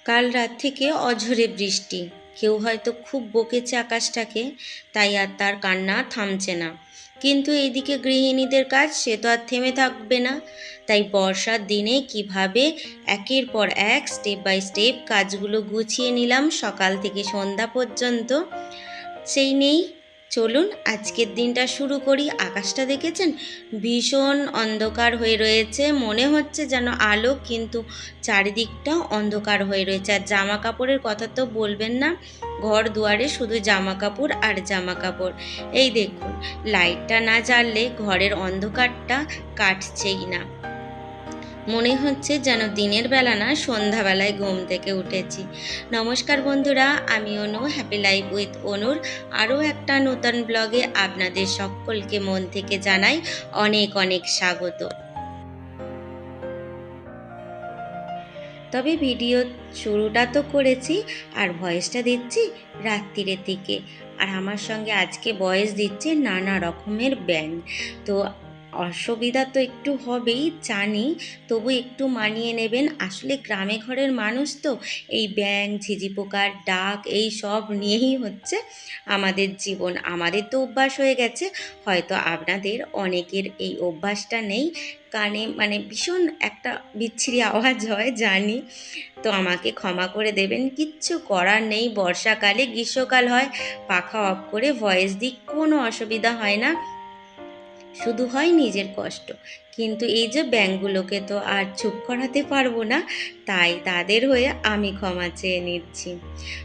কাল রাত থেকে অঝোরে বৃষ্টি। কেউ হয়তো খুব বকেছে আকাশটাকে, তাই আর তার কান্না থামছে না। কিন্তু এইদিকে গৃহিণীদের কাজ সে তো আর থেমে থাকবে না। তাই বর্ষার দিনে কিভাবে একের পর এক স্টেপ বাই স্টেপ কাজগুলো গুছিয়ে নিলাম সকাল থেকে সন্ধ্যা পর্যন্ত, সেই নেই। চলুন আজকের দিনটা শুরু করি। আকাশটা দেখেছেন, ভীষণ অন্ধকার হয়ে রয়েছে, মনে হচ্ছে যেন আলো, কিন্তু চারিদিকটা অন্ধকার হয়ে রয়েছে। আর জামা কাপড়ের কথা তো বলবেন না, ঘর দুয়ারে শুধু জামা কাপড় আর জামা কাপড়। এই দেখুন, লাইটটা না জ্বাললে ঘরের অন্ধকারটা কাটছেই না। মনে হচ্ছে যেন দিনের বেলা না, সন্ধ্যাবেলায় ঘুম থেকে উঠেছি। নমস্কার বন্ধুরা, আমি অনু, হ্যাপি লাইফ উইথ অনুর আরও একটা নতুন ব্লগে আপনাদের সকলকে মন থেকে জানাই অনেক অনেক স্বাগত। তবে ভিডিও শুরুটা তো করেছি, আর ভয়েসটা দিচ্ছি রাত্রিরের দিকে। আর আমার সঙ্গে আজকে ভয়েস দিচ্ছে নানা রকমের ব্যাঙ। তো অসুবিধা তো একটু হবেই জানি, তবু একটু মানিয়ে নেবেন। আসলে গ্রামে ঘরের মানুষ তো, এই ব্যাঙ ঝিঝি পোকার ডাক এই সব নিয়েই হচ্ছে আমাদের জীবন। আমাদের তো অভ্যাস হয়ে গেছে, হয়তো আপনাদের অনেকের এই অভ্যাসটা নেই। কানে মানে ভীষণ একটা বিচ্ছিরি আওয়াজ হয় জানি, তো আমাকে ক্ষমা করে দেবেন, কিচ্ছু করার নেই। বর্ষাকালে গ্রীষ্মকাল হয়, পাখা অফ করে ভয়েস দিই, কোনো অসুবিধা হয় না, শুধু হয় নিজের কষ্ট। কিন্তু এই যে ব্যাঙগুলোকে তো আর চুপ করাতে পারবো না, তাই তাদের হয়ে আমি ক্ষমা চেয়ে নিচ্ছি।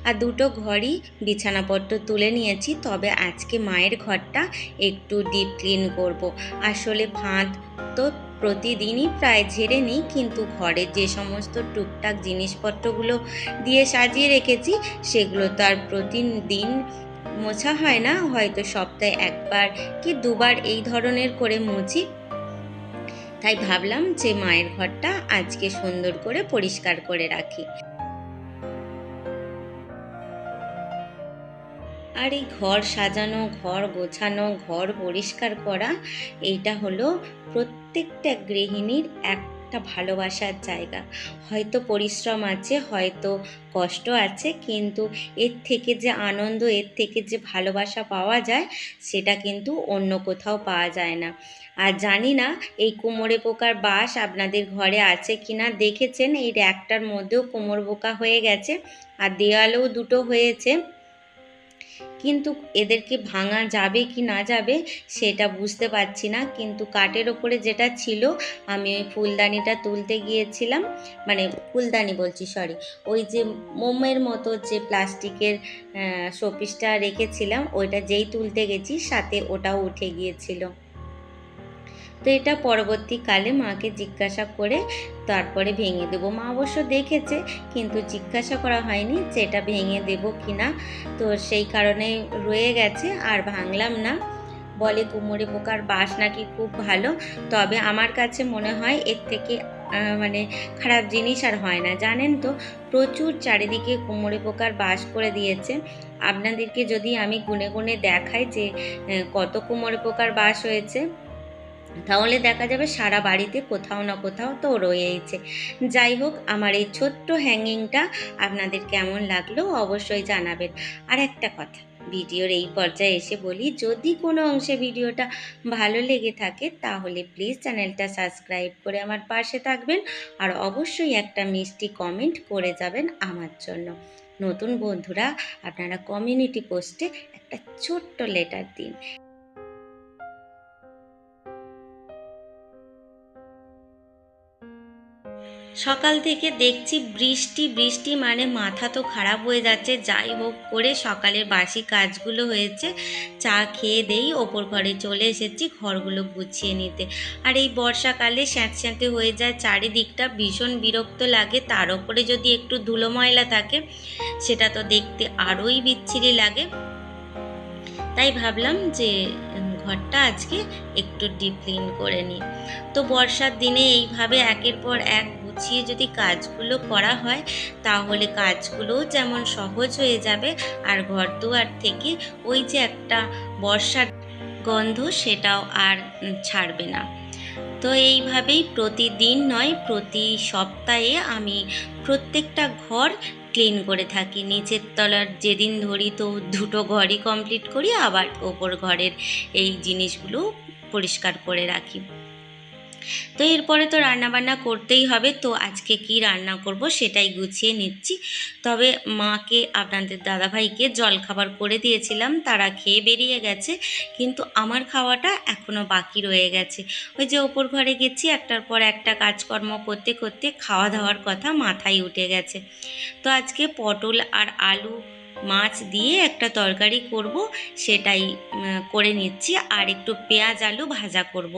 আর দুটো ঘরই বিছানাপত্র তুলে নিয়েছি, তবে আজকে মায়ের ঘরটা একটু ডিপ ক্লিন করব। আসলে ফাঁদ তো প্রতিদিনই প্রায় ঝেড়ে নিই, কিন্তু ঘরের যে সমস্ত টুকটাক জিনিসপত্রগুলো দিয়ে সাজিয়ে রেখেছি সেগুলো তো আর প্রতিদিন মোছা হয় না, হয়তো সপ্তাহে একবার কি দুবার এই ধরনের করে মুছি। তাই ভাবলাম যে মায়ের ঘরটা আজকে সুন্দর করে পরিষ্কার করে রাখি। আর এই ঘর সাজানো, ঘর গোছানো, ঘর পরিষ্কার করা, এইটা হলো প্রত্যেকটা গৃহিণীর একটা ভালোবাসার জায়গা। হয়তো পরিশ্রম আছে, হয়তো কষ্ট আছে, কিন্তু এর থেকে যে আনন্দ, এর থেকে যে ভালোবাসা পাওয়া যায়, সেটা কিন্তু অন্য কোথাও পাওয়া যায় না। আর জানি না এই কুমোরে পোকার বাস আপনাদের ঘরে আছে কিনা। দেখেছেন এই র্যাকটার মধ্যেও কুমোর পোকা হয়ে গেছে, আর দেওয়ালেও দুটো হয়েছে, কিন্তু এদেরকে ভাঙা যাবে কি না যাবে সেটা বুঝতে পারছি না। কিন্তু কাঠের ওপরে যেটা ছিল, আমি ওই ফুলদানিটা তুলতে গিয়েছিলাম, মানে ফুলদানি বলছি সরি, ওই যে মোমের মতো যে প্লাস্টিকের শোপিসটা রেখেছিলাম, ওইটা যেই তুলতে গেছি সাথে ওটাও উঠে গিয়েছিল। তো এটা পরবর্তীকালে মাকে জিজ্ঞাসা করে তারপরে ভেঙে দেবো। মা অবশ্য দেখেছে, কিন্তু জিজ্ঞাসা করা হয়নি যে এটা ভেঙে দেবো কি না। তো সেই কারণে রয়ে গেছে, আর ভাঙলাম না। বলে কুমোরে পোকার বাস নাকি খুব ভালো, তবে আমার কাছে মনে হয় এর থেকে মানে খারাপ জিনিস আর হয় না। জানেন তো, প্রচুর চারিদিকে কুমোরে পোকার বাস করে দিয়েছে। আপনাদেরকে যদি আমি গুনে গুনে দেখাই যে কত কুমোরে পোকার বাস হয়েছে, তাহলে দেখা যাবে সারা বাড়িতে কোথাও না কোথাও তো রয়েইছে। যাই হোক, আমার এই ছোট্ট হ্যাঙ্গিংটা আপনাদের কেমন লাগলো অবশ্যই জানাবেন। আর একটা কথা, ভিডিওর এই পর্যায়ে এসে বলি, যদি কোনো অংশে ভিডিওটা ভালো লেগে থাকে তাহলে প্লিজ চ্যানেলটা সাবস্ক্রাইব করে আমার পাশে থাকবেন, আর অবশ্যই একটা মিষ্টি কমেন্ট করে যাবেন আমার জন্য। নতুন বন্ধুরা, আপনারা কমিউনিটি পোস্টে একটা ছোট্ট লেটার দিন। সকাল থেকে দেখছি বৃষ্টি বৃষ্টি, মানে মাথা তো খারাপ হয়ে যাচ্ছে। যাই হোক করে সকালের বাসি কাজগুলো হয়েছে, চা খেয়ে দেই ওপর ঘরে চলে এসেছি ঘরগুলো গুছিয়ে নিতে। আর এই বর্ষাকালে স্যাঁতস্যাঁতে হয়ে যায় চারিদিকটা, ভীষণ বিরক্ত লাগে। তার উপরে যদি একটু ধুলো ময়লা থাকে, সেটা তো দেখতে আরোই বিচ্ছিরি লাগে। তাই ভাবলাম যে ঘরটা আজকে একটু ডিপ ক্লিন করে নিই। তো বর্ষার দিনে এইভাবে একের পর এক গুছিয়ে যদি কাজগুলো করা হয়, তাহলে কাজগুলোও যেমন সহজ হয়ে যাবে, আর ঘর দুয়ার থেকে ওই যে একটা বর্ষার গন্ধ সেটাও আর ছাড়বে না। তো তো এইভাবেই প্রতিদিন নয়, প্রতি সপ্তাহে আমি প্রত্যেকটা ঘর ক্লিন করে থাকি। নিচের তলার যেদিন ধরি তো দুটো ঘরই কমপ্লিট করি, আবার ওপর ঘরের এই জিনিসগুলো পরিষ্কার করে রাখি। তো এরপরে তো রান্নাবান্না করতেই হবে, তো আজকে কি রান্না করব সেটাই গুছিয়ে নিচ্ছি। তবে মাকে, আপনাদের দাদাভাইকে জলখাবার করে দিয়েছিলাম, তারা খেয়ে বেরিয়ে গেছে, কিন্তু আমার খাওয়াটা এখনও বাকি রয়ে গেছে। ওই যে ওপর ঘরে গেছি, একটার পর একটা কাজকর্ম করতে করতে খাওয়া দাওয়ার কথা মাথায় উঠে গেছে। তো আজকে পটল আর আলু মাছ দিয়ে একটা তরকারি করব, সেটাই করে নিচ্ছি। আর একটু পেঁয়াজ আলু ভাজা করব।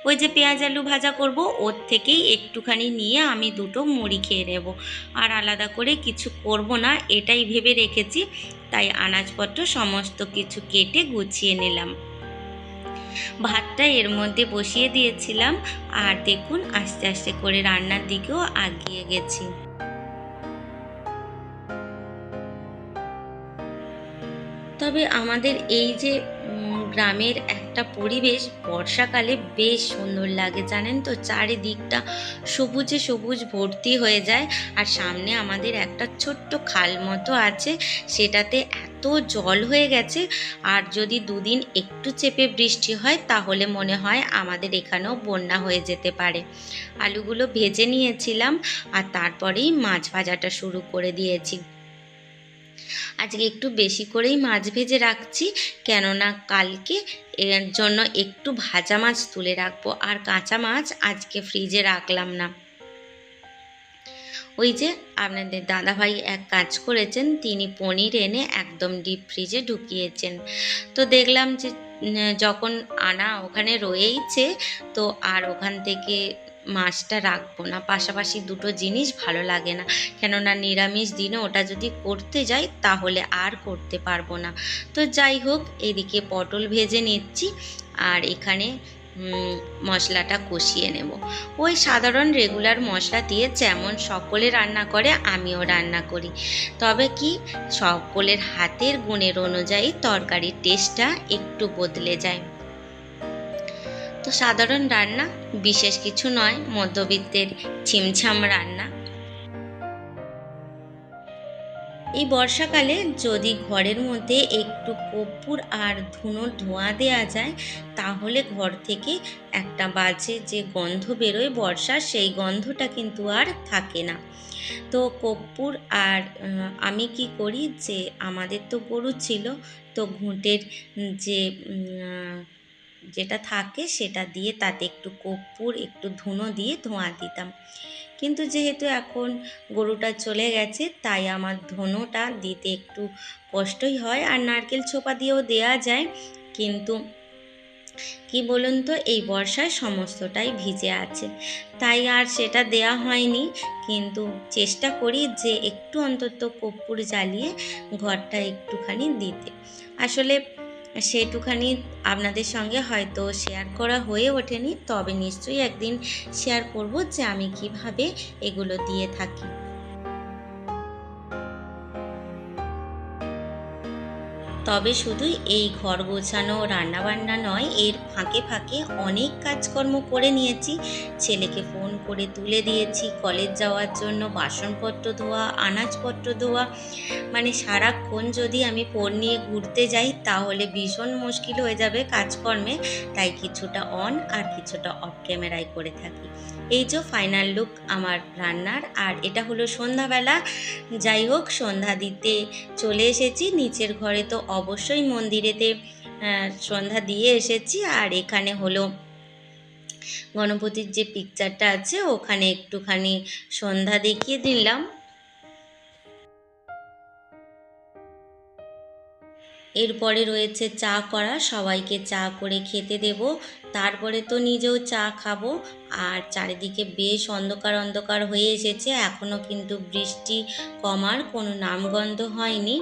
ওই যে পেঁয়াজ আলু ভাজা করব, ওর থেকেই একটুখানি নিয়ে আমি দুটো মুড়ি খেয়ে নেব, আর আলাদা করে কিছু করব না, এটাই ভেবে রেখেছি। তাই আনাজপত্র সমস্ত কিছু কেটে গুছিয়ে নিলাম। ভাতটা এর মধ্যে বসিয়ে দিয়েছিলাম, আর দেখুন আস্তে আস্তে করে রান্নার দিকেও এগিয়ে গেছি। তবে আমাদের এই যে গ্রামের একটা পরিবেশ বর্ষাকালে বেশ সুন্দর লাগে, জানেন তো, চারিদিকটা সবুজে সবুজ ভর্তি হয়ে যায়। আর সামনে আমাদের একটা ছোট্ট খাল মতো আছে, সেটাতে এত জল হয়ে গেছে, আর যদি দুদিন একটু চেপে বৃষ্টি হয় তাহলে মনে হয় আমাদের এখানেও বন্যা হয়ে যেতে পারে। আলুগুলো ভেজে নিয়েছিলাম, আর তারপরেই মাছ ভাজাটা শুরু করে দিয়েছি। আজকে একটু বেশি করেই মাছ ভেজে রাখছি, কেননা কালকে এর জন্য একটু ভাজা মাছ তুলে রাখবো, আর কাঁচা মাছ আজকে ফ্রিজে রাখলাম না। ওই যে আপনাদের দাদাভাই এক কাজ করেছেন, তিনি পনির এনে একদম ডিপ ফ্রিজে ঢুকিয়েছেন। তো দেখলাম যে যখন আনা ওখানে রয়েইছে, তো আর ওখান থেকে মাছটা রাখবো না, পাশাপাশি দুটো জিনিস ভালো লাগে না, কেননা নিরামিষ দিনে ওটা যদি করতে যাই তাহলে আর করতে পারবো না। তো যাই হোক, এদিকে পটল ভেজে নিচ্ছি, আর এখানে মশলাটা কষিয়ে নেব। ওই সাধারণ রেগুলার মশলা দিয়ে যেমন সকলে রান্না করে আমিও রান্না করি, তবে কি সকলের হাতের গুণের অনুযায়ী তরকারির টেস্টটা একটু বদলে যায়। তো সাধারণ রান্না, বিশেষ কিছু নয়, মধ্যবিত্তের ছিমছাম রান্না। এই বর্ষাকালে যদি ঘরের মধ্যে একটু কর্পূর আর ধুনোর ধোঁয়া দেওয়া যায়, তাহলে ঘর থেকে একটা বাজে যে গন্ধ বেরোয় বর্ষার, সেই গন্ধটা কিন্তু আর থাকে না। তো কর্পূর আর আমি কি করি, যে আমাদের তো গরু ছিল, তো ঘুঁটের যে যেটা থাকে সেটা দিয়ে তাতে একটু কর্পূর, একটু ধুনো দিয়ে ধোঁয়া দিতাম। কিন্তু যেহেতু এখন গরুটা চলে গেছে, তাই আমার ধুনোটা দিতে একটু কষ্টই হয়, আর নারকেল ছোপা দিয়েও দেয়া যায়, কিন্তু কি বলুন তো, এই বর্ষায় সমস্তটাই ভিজে আছে, তাই আর সেটা দেয়া হয়নি। কিন্তু চেষ্টা করি যে একটু অন্তত কর্পূর জ্বালিয়ে ঘরটা একটুখানি দিতে। আসলে সেটুখানি আপনাদের সঙ্গে হয়তো শেয়ার করা হয়ে ওঠেনি, তবে নিশ্চয়ই একদিন শেয়ার করব যে আমি কিভাবে এগুলো দিয়ে থাকি। তবে শুধুই এই ঘর গোছানো রান্নাবান্না নয়, এর ফাঁকে ফাঁকে অনেক কাজকর্ম করে নিয়েছি। ছেলেকে ফোন করে তুলে দিয়েছি কলেজ যাওয়ার জন্য, বাসনপত্র ধোয়া, আনাজপত্র ধোয়া, মানে সারাক্ষণ যদি আমি ফোন নিয়ে ঘুরতে যাই তাহলে ভীষণ মুশকিল হয়ে যাবে কাজকর্মে, তাই কিছুটা অন আর কিছুটা অফ ক্যামেরায় করে থাকি। এই যে ফাইনাল লুক আমার রান্নার, আর এটা হলো সন্ধ্যাবেলা। যাই হোক, সন্ধ্যা দিতে চলে এসেছি নিচের ঘরে, তো অবশ্যই মন্দিরেতে সন্ধ্যা দিয়ে এসেছি, আর এখানে হলো গণপতির যে পিকচারটা আছে ওখানে একটুখানি সন্ধ্যা দেখিয়ে দিলাম। এরপরে রয়েছে চা করা, সবাইকে চা করে খেতে দেব, তারপরে তো নিজেও চা খাবো। আর চারিদিকে বেশ অন্ধকার অন্ধকার হয়ে এসেছে, এখনও কিন্তু বৃষ্টি কমার কোনো নামগন্ধ হয়নি।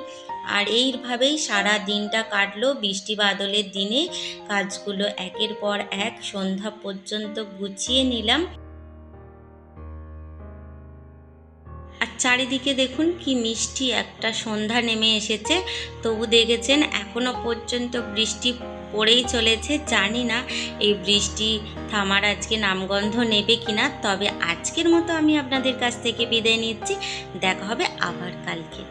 আর এইভাবেই সারা দিনটা কাটলো বৃষ্টি বাদলের দিনে। কাজগুলো একের পর এক সন্ধ্যা পর্যন্ত গুছিয়ে নিলাম। আর চারিদিকে দেখুন কি মিষ্টি একটা সন্ধ্যা নেমে এসেছে, তবু দেখেছেন এখনো পর্যন্ত বৃষ্টি পড়েই চলেছে। জানি না এই বৃষ্টি থামার আজকে নামগন্ধ নেবে কিনা, তবে আজকের মতো আমি আপনাদের কাছ থেকে বিদায় নিচ্ছি। দেখা হবে আবার কালকে।